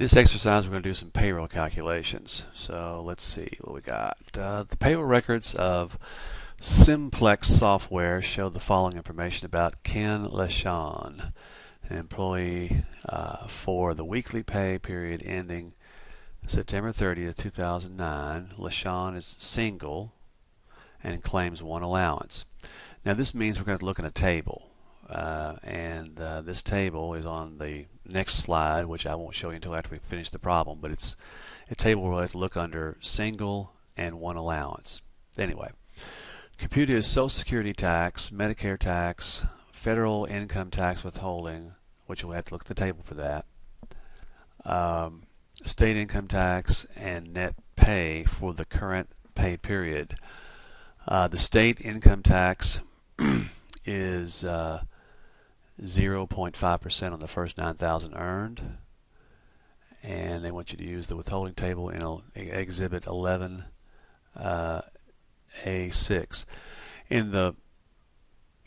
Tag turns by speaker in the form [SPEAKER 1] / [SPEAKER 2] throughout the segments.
[SPEAKER 1] This exercise we're going to do some payroll calculations. So let's see what we got. The payroll records of Simplex Software show the following information about Ken LeSean, an employee for the weekly pay period ending September 30th, 2009. LeSean is single and claims one allowance. Now this means we're going to look at a table. This table is on the next slide, which I won't show you until after we finish the problem, but it's a table where we'll have to look under single and one allowance. Anyway, compute his Social Security tax, Medicare tax, federal income tax withholding, which we'll have to look at the table for that, state income tax, and net pay for the current pay period. The state income tax is 0.5% on the first 9,000 earned, and they want you to use the withholding table in Exhibit 11 A6. In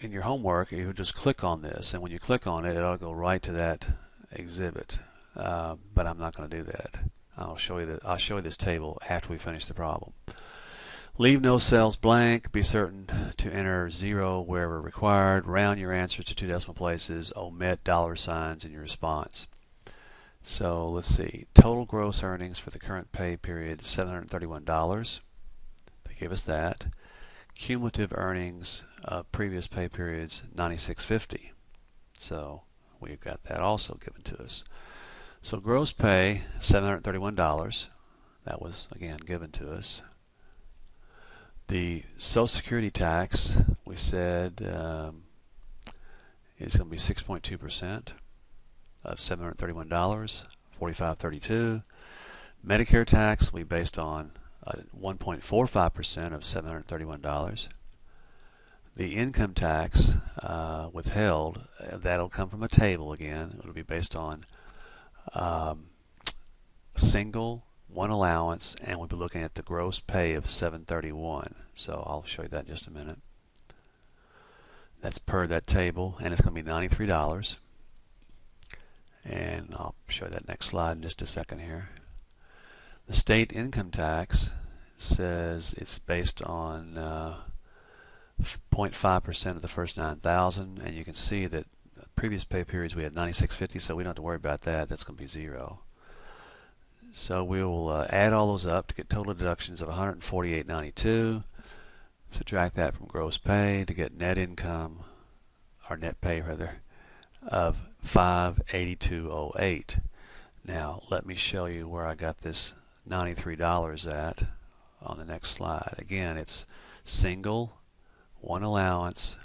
[SPEAKER 1] your homework, you just click on this, and when you click on it, it'll go right to that exhibit. But I'm not going to do that. I'll show you this table after we finish the problem. Leave no cells blank. Be certain to enter 0 wherever required. Round your answers to 2 decimal places. Omit dollar signs in your response. So let's see. Total gross earnings for the current pay period $731. They give us that. Cumulative earnings of previous pay periods $96.50. So we've got that also given to us. So gross pay $731. That was again given to us. The Social Security tax, we said, is going to be 6.2% of $731, $45.32. Medicare tax will be based on 1.45% of $731. The income tax withheld, that'll come from a table again. It'll be based on single, one allowance, and we'll be looking at the gross pay of $731. So I'll show you that in just a minute. That's per that table, and it's going to be $93. And I'll show you that next slide in just a second here. The state income tax says it's based on 0.5% of the first 9,000, and you can see that previous pay periods we had $96.50, so we don't have to worry about that. That's going to be 0. So we will add all those up to get total deductions of $148.92. Subtract that from gross pay to get net income, or net pay rather, of $582.08. Now let me show you where I got this $93 at on the next slide. Again, it's single, one allowance,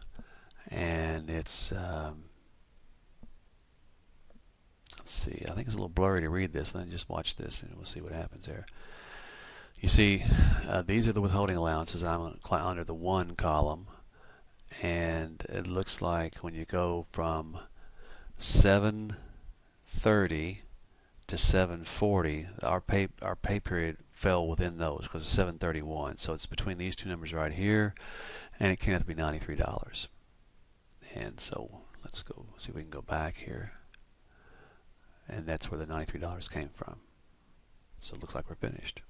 [SPEAKER 1] and it's let's see, I think it's a little blurry to read this. Let me just watch this and we'll see what happens there. You see, these are the withholding allowances. I'm under the 1 column, and it looks like when you go from 730 to 740, our pay period fell within those because it's 731. So it's between these two numbers right here, and it came out to be $93. And so let's go see if we can go back here. And that's where the $93 came from. So it looks like we're finished.